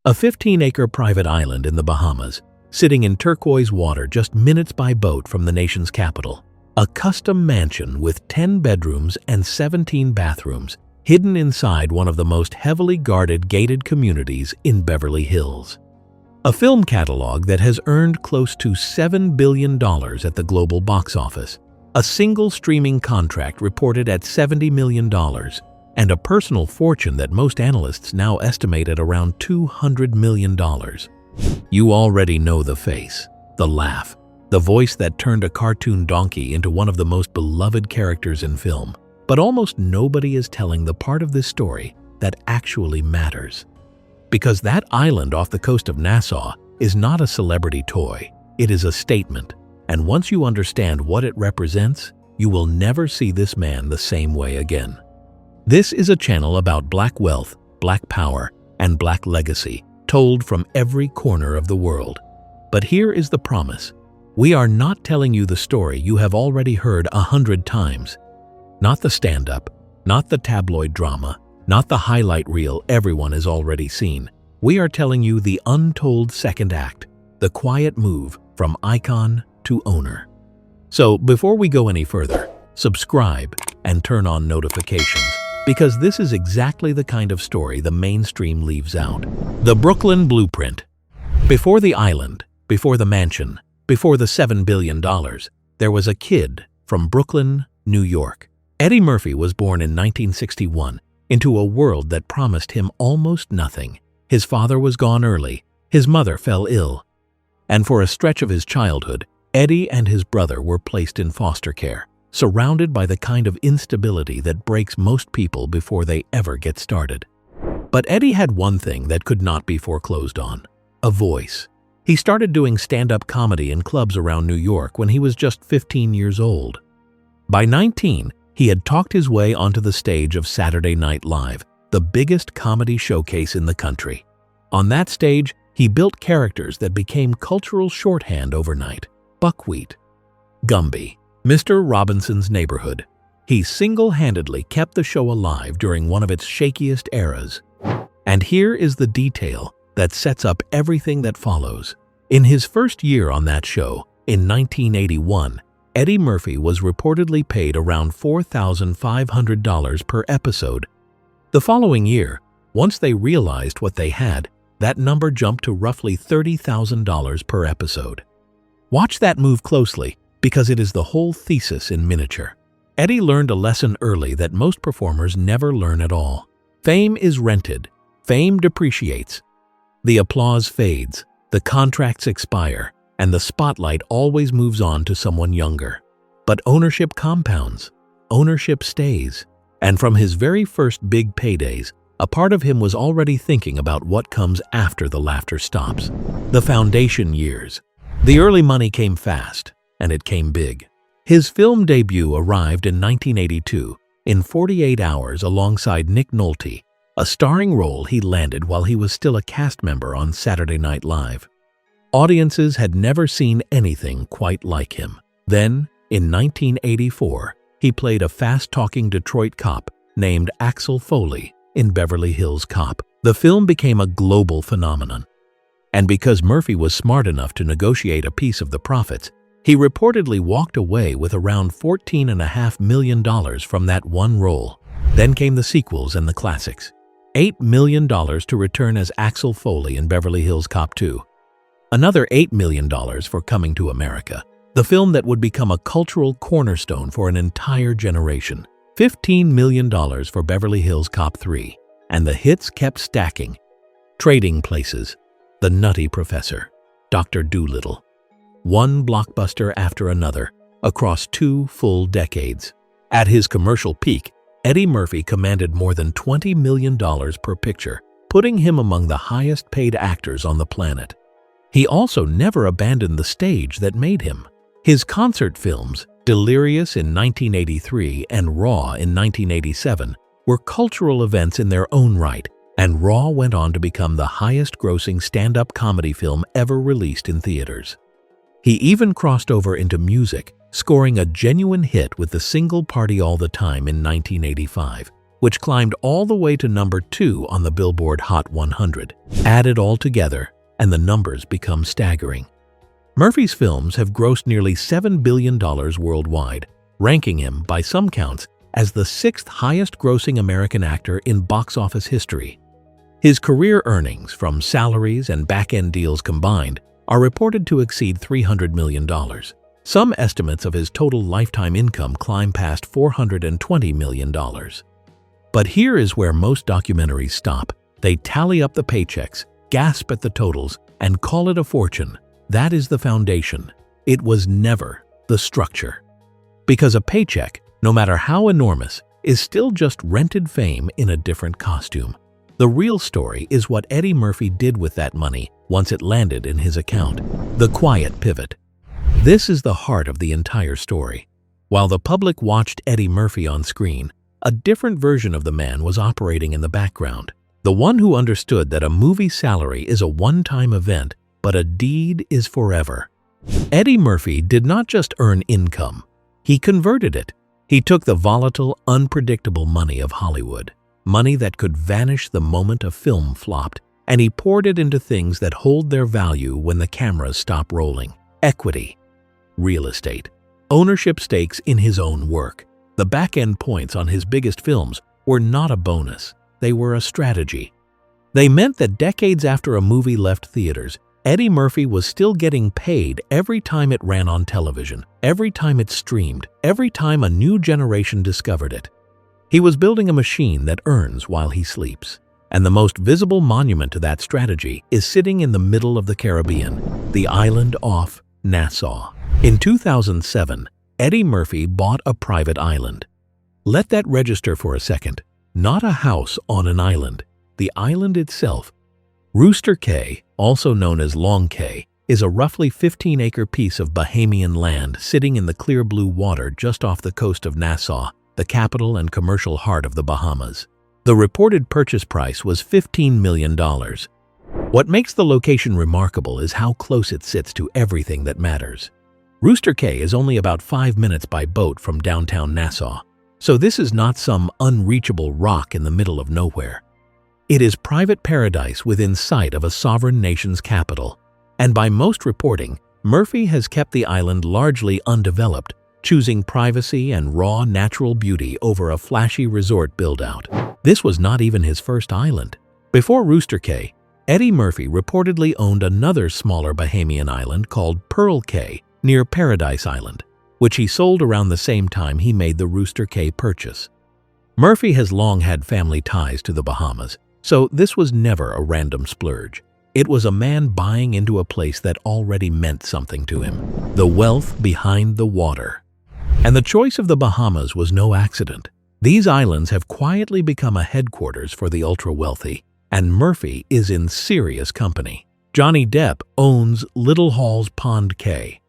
A 15-acre private island in the Bahamas, sitting in turquoise water just minutes by boat from the nation's capital. A custom mansion with 10 bedrooms and 17 bathrooms, hidden inside one of the most heavily guarded gated communities in Beverly Hills. A film catalog that has earned close to $7 billion at the global box office. A single streaming contract reported at $70 million, and a personal fortune that most analysts now estimate at around $200 million. You already know the face, the laugh, the voice that turned a cartoon donkey into one of the most beloved characters in film. But almost nobody is telling the part of this story that actually matters. Because that island off the coast of Nassau is not a celebrity toy, it is a statement. And once you understand what it represents, you will never see this man the same way again. This is a channel about Black wealth, Black power, and Black legacy, told from every corner of the world. But here is the promise. We are not telling you the story you have already heard 100 times. Not the stand-up, not the tabloid drama, not the highlight reel everyone has already seen. We are telling you the untold second act, the quiet move from icon to owner. So before we go any further, subscribe and turn on notifications, because this is exactly the kind of story the mainstream leaves out. The Brooklyn Blueprint. Before the island, before the mansion, before the $7 billion, there was a kid from Brooklyn, New York. Eddie Murphy was born in 1961 into a world that promised him almost nothing. His father was gone early, his mother fell ill, and for a stretch of his childhood, Eddie and his brother were placed in foster care, surrounded by the kind of instability that breaks most people before they ever get started. But Eddie had one thing that could not be foreclosed on: a voice. He started doing stand-up comedy in clubs around New York when he was just 15 years old. By 19, he had talked his way onto the stage of Saturday Night Live, the biggest comedy showcase in the country. On that stage, he built characters that became cultural shorthand overnight. Buckwheat, Gumby, Mr. Robinson's Neighborhood. He single-handedly kept the show alive during one of its shakiest eras. And here is the detail that sets up everything that follows. In his first year on that show, in 1981, Eddie Murphy was reportedly paid around $4,500 per episode. The following year, once they realized what they had, that number jumped to roughly $30,000 per episode. Watch that move closely, because it is the whole thesis in miniature. Eddie learned a lesson early that most performers never learn at all. Fame is rented. Fame depreciates. The applause fades, the contracts expire, and the spotlight always moves on to someone younger. But ownership compounds. Ownership stays. And from his very first big paydays, a part of him was already thinking about what comes after the laughter stops. The foundation years. The early money came fast, and it came big. His film debut arrived in 1982, in 48 hours alongside Nick Nolte, a starring role he landed while he was still a cast member on Saturday Night Live. Audiences had never seen anything quite like him. Then, in 1984, he played a fast-talking Detroit cop named Axel Foley in Beverly Hills Cop. The film became a global phenomenon. And because Murphy was smart enough to negotiate a piece of the profits, he reportedly walked away with around $14.5 million from that one role. Then came the sequels and the classics. $8 million to return as Axel Foley in Beverly Hills Cop 2. Another $8 million for Coming to America, the film that would become a cultural cornerstone for an entire generation. $15 million for Beverly Hills Cop 3. And the hits kept stacking. Trading Places, The Nutty Professor, Dr. Dolittle. One blockbuster after another, across 2 full decades. At his commercial peak, Eddie Murphy commanded more than $20 million per picture, putting him among the highest-paid actors on the planet. He also never abandoned the stage that made him. His concert films, Delirious in 1983 and Raw in 1987, were cultural events in their own right, and Raw went on to become the highest-grossing stand-up comedy film ever released in theaters. He even crossed over into music, scoring a genuine hit with the single Party All the Time in 1985. which climbed all the way to number 2 on the Billboard Hot 100. Add it all together, and the numbers become staggering. Murphy's films have grossed nearly $7 billion worldwide, ranking him, by some counts, as the 6th highest-grossing American actor in box office history. His career earnings, from salaries and back-end deals combined, are reported to exceed $300 million. Some estimates of his total lifetime income climb past $420 million. But here is where most documentaries stop. They tally up the paychecks, gasp at the totals, and call it a fortune. That is the foundation. It was never the structure. Because a paycheck, no matter how enormous, is still just rented fame in a different costume. The real story is what Eddie Murphy did with that money once it landed in his account. The quiet pivot. This is the heart of the entire story. While the public watched Eddie Murphy on screen, a different version of the man was operating in the background. The one who understood that a movie salary is a one-time event, but a deed is forever. Eddie Murphy did not just earn income. He converted it. He took the volatile, unpredictable money of Hollywood, money that could vanish the moment a film flopped, and he poured it into things that hold their value when the cameras stop rolling. Equity, real estate, ownership stakes in his own work. The back-end points on his biggest films were not a bonus. They were a strategy. They meant that decades after a movie left theaters, Eddie Murphy was still getting paid every time it ran on television, every time it streamed, every time a new generation discovered it. He was building a machine that earns while he sleeps. And the most visible monument to that strategy is sitting in the middle of the Caribbean, the Island Off Nassau. In 2007, Eddie Murphy bought a private island. Let that register for a second. Not a house on an island, the island itself. Rooster Cay, also known as Long Cay, is a roughly 15-acre piece of Bahamian land sitting in the clear blue water just off the coast of Nassau, the capital and commercial heart of the Bahamas. The reported purchase price was $15 million. What makes the location remarkable is how close it sits to everything that matters. Rooster Cay is only about 5 minutes by boat from downtown Nassau, so this is not some unreachable rock in the middle of nowhere. It is private paradise within sight of a sovereign nation's capital, and by most reporting, Murphy has kept the island largely undeveloped, choosing privacy and raw natural beauty over a flashy resort build-out. This was not even his first island. Before Rooster Cay, Eddie Murphy reportedly owned another smaller Bahamian island called Pearl Cay near Paradise Island, which he sold around the same time he made the Rooster Cay purchase. Murphy has long had family ties to the Bahamas, so this was never a random splurge. It was a man buying into a place that already meant something to him, the wealth behind the water. And the choice of the Bahamas was no accident. These islands have quietly become a headquarters for the ultra-wealthy, and Murphy is in serious company. Johnny Depp owns Little Halls Pond Cay.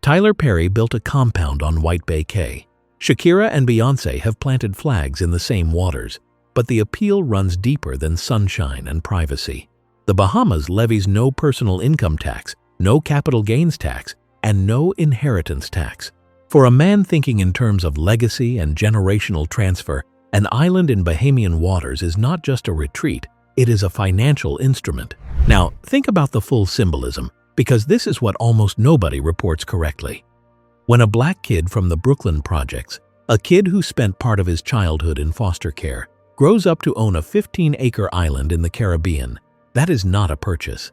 Tyler Perry built a compound on White Bay Cay. Shakira and Beyoncé have planted flags in the same waters, but the appeal runs deeper than sunshine and privacy. The Bahamas levies no personal income tax, no capital gains tax, and no inheritance tax. For a man thinking in terms of legacy and generational transfer, an island in Bahamian waters is not just a retreat, it is a financial instrument. Now, think about the full symbolism, because this is what almost nobody reports correctly. When a black kid from the Brooklyn projects, a kid who spent part of his childhood in foster care, grows up to own a 15-acre island in the Caribbean, that is not a purchase.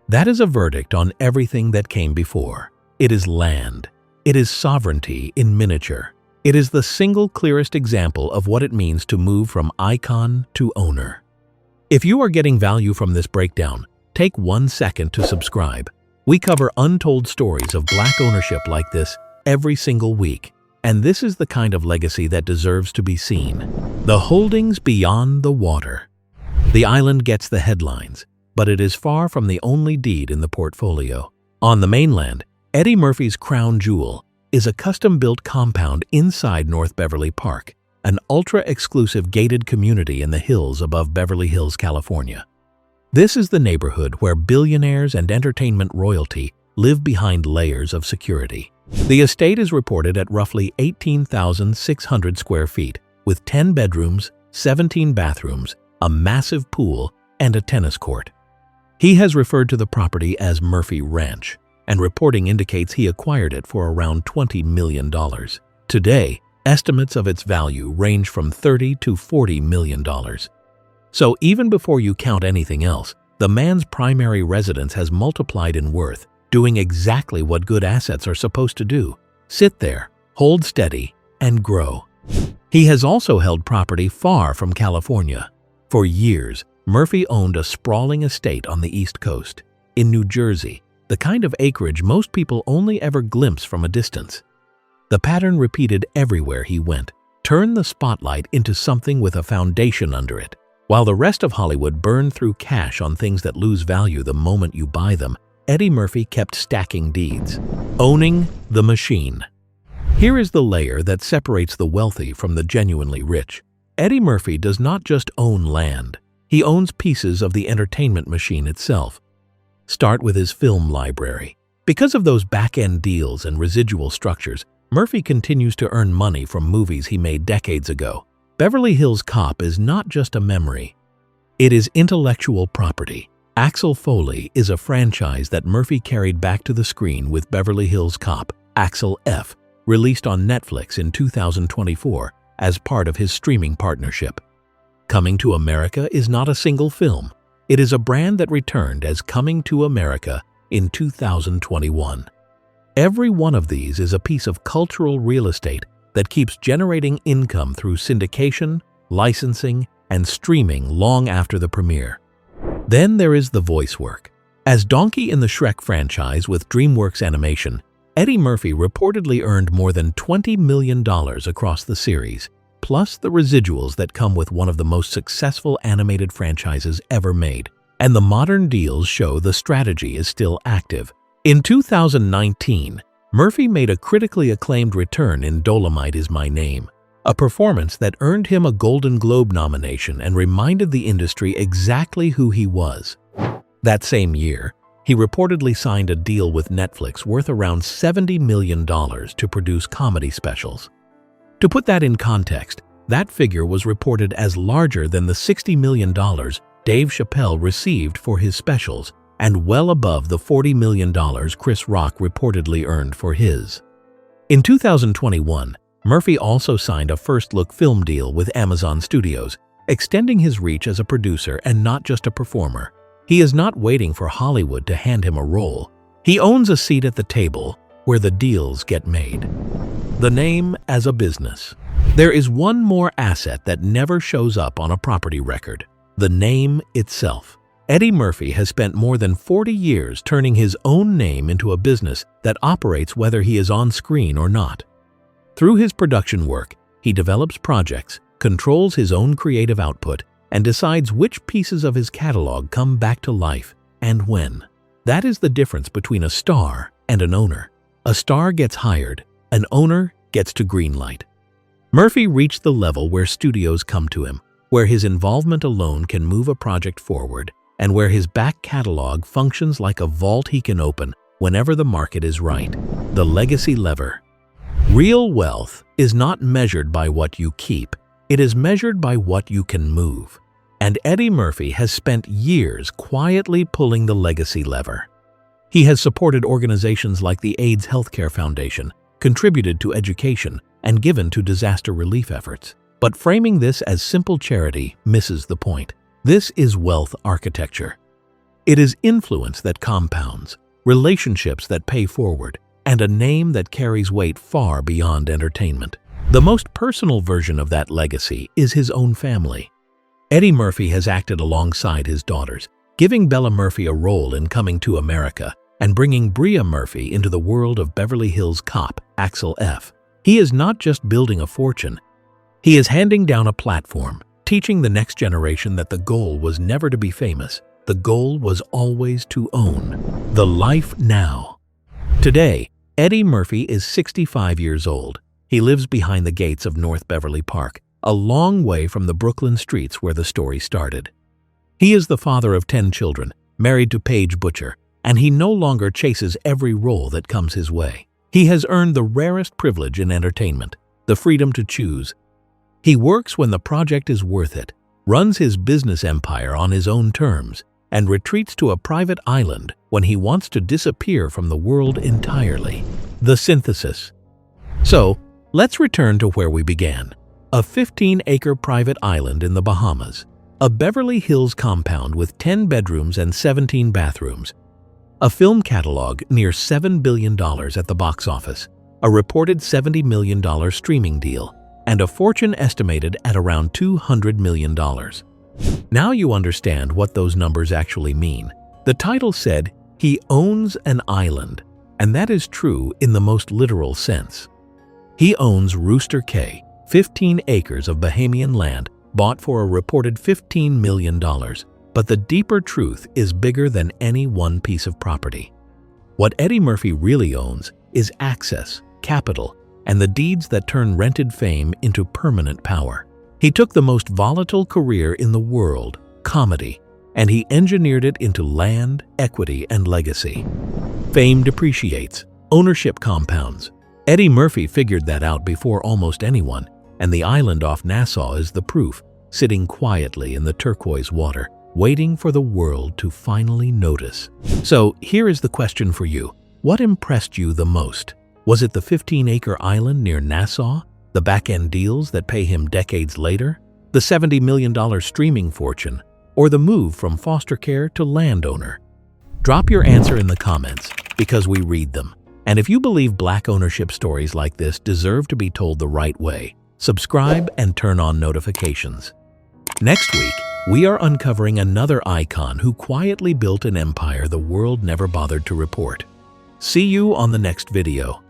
That is a verdict on everything that came before. It is land. It is sovereignty in miniature. It is the single clearest example of what it means to move from icon to owner. If you are getting value from this breakdown, take 1 second to subscribe. We cover untold stories of black ownership like this every single week, and this is the kind of legacy that deserves to be seen. The holdings beyond the water. The island gets the headlines, but it is far from the only deed in the portfolio. On the mainland, Eddie Murphy's crown jewel is a custom-built compound inside North Beverly Park, an ultra-exclusive gated community in the hills above Beverly Hills, California. This is the neighborhood where billionaires and entertainment royalty live behind layers of security. The estate is reported at roughly 18,600 square feet, with 10 bedrooms, 17 bathrooms, a massive pool, and a tennis court. He has referred to the property as Murphy Ranch, and reporting indicates he acquired it for around $20 million. Today, estimates of its value range from $30 to $40 million. So even before you count anything else, the man's primary residence has multiplied in worth, doing exactly what good assets are supposed to do: sit there, hold steady, and grow. He has also held property far from California. For years, Murphy owned a sprawling estate on the East Coast, in New Jersey, the kind of acreage most people only ever glimpse from a distance. The pattern repeated everywhere he went: turn the spotlight into something with a foundation under it. While the rest of Hollywood burned through cash on things that lose value the moment you buy them, Eddie Murphy kept stacking deeds, owning the machine. Here is the layer that separates the wealthy from the genuinely rich. Eddie Murphy does not just own land. He owns pieces of the entertainment machine itself. Start with his film library. Because of those back-end deals and residual structures, Murphy continues to earn money from movies he made decades ago. Beverly Hills Cop is not just a memory. It is intellectual property. Axel Foley is a franchise that Murphy carried back to the screen with Beverly Hills Cop, Axel F., released on Netflix in 2024 as part of his streaming partnership. Coming to America is not a single film. It is a brand that returned as Coming to America in 2021. Every one of these is a piece of cultural real estate that keeps generating income through syndication, licensing, and streaming long after the premiere. Then there is the voice work. As Donkey in the Shrek franchise with DreamWorks Animation, Eddie Murphy reportedly earned more than $20 million across the series, plus the residuals that come with one of the most successful animated franchises ever made. And the modern deals show the strategy is still active. In 2019, Murphy made a critically acclaimed return in Dolomite Is My Name, a performance that earned him a Golden Globe nomination and reminded the industry exactly who he was. That same year, he reportedly signed a deal with Netflix worth around $70 million to produce comedy specials. To put that in context, that figure was reported as larger than the $60 million Dave Chappelle received for his specials, and well above the $40 million Chris Rock reportedly earned for his. In 2021, Murphy also signed a first-look film deal with Amazon Studios, extending his reach as a producer and not just a performer. He is not waiting for Hollywood to hand him a role. He owns a seat at the table where the deals get made. The name as a business. There is one more asset that never shows up on a property record: the name itself. Eddie Murphy has spent more than 40 years turning his own name into a business that operates whether he is on screen or not. Through his production work, he develops projects, controls his own creative output, and decides which pieces of his catalog come back to life and when. That is the difference between a star and an owner. A star gets hired, an owner gets to greenlight. Murphy reached the level where studios come to him, where his involvement alone can move a project forward, and where his back catalog functions like a vault he can open whenever the market is right. The legacy lever. Real wealth is not measured by what you keep, it is measured by what you can move. And Eddie Murphy has spent years quietly pulling the legacy lever. He has supported organizations like the AIDS Healthcare Foundation, contributed to education, and given to disaster relief efforts. But framing this as simple charity misses the point. This is wealth architecture. It is influence that compounds, relationships that pay forward, and a name that carries weight far beyond entertainment. The most personal version of that legacy is his own family. Eddie Murphy has acted alongside his daughters, giving Bella Murphy a role in Coming to America and bringing Bria Murphy into the world of Beverly Hills Cop, Axel F. He is not just building a fortune, he is handing down a platform, teaching the next generation that the goal was never to be famous, the goal was always to own. The life now. Today, Eddie Murphy is 65 years old. He lives behind the gates of North Beverly Park, a long way from the Brooklyn streets where the story started. He is the father of 10 children, married to Paige Butcher, and he no longer chases every role that comes his way. He has earned the rarest privilege in entertainment, the freedom to choose. He works when the project is worth it, runs his business empire on his own terms, and retreats to a private island when he wants to disappear from the world entirely. The synthesis. So, let's return to where we began. A 15-acre private island in the Bahamas. A Beverly Hills compound with 10 bedrooms and 17 bathrooms. A film catalog near $7 billion at the box office. A reported $70 million streaming deal. And a fortune estimated at around $200 million. Now you understand what those numbers actually mean. The title said, "He owns an island," and that is true in the most literal sense. He owns Rooster Cay, 15 acres of Bahamian land bought for a reported $15 million. But the deeper truth is bigger than any one piece of property. What Eddie Murphy really owns is access, capital, and the deeds that turn rented fame into permanent power. He took the most volatile career in the world, comedy, and he engineered it into land, equity, and legacy. Fame depreciates, ownership compounds. Eddie Murphy figured that out before almost anyone, and the island off Nassau is the proof, sitting quietly in the turquoise water, waiting for the world to finally notice. So here is the question for you. What impressed you the most? Was it the 15-acre island near Nassau, the back-end deals that pay him decades later, the $70 million streaming fortune, or the move from foster care to landowner? Drop your answer in the comments, because we read them. And if you believe Black ownership stories like this deserve to be told the right way, subscribe and turn on notifications. Next week, we are uncovering another icon who quietly built an empire the world never bothered to report. See you on the next video.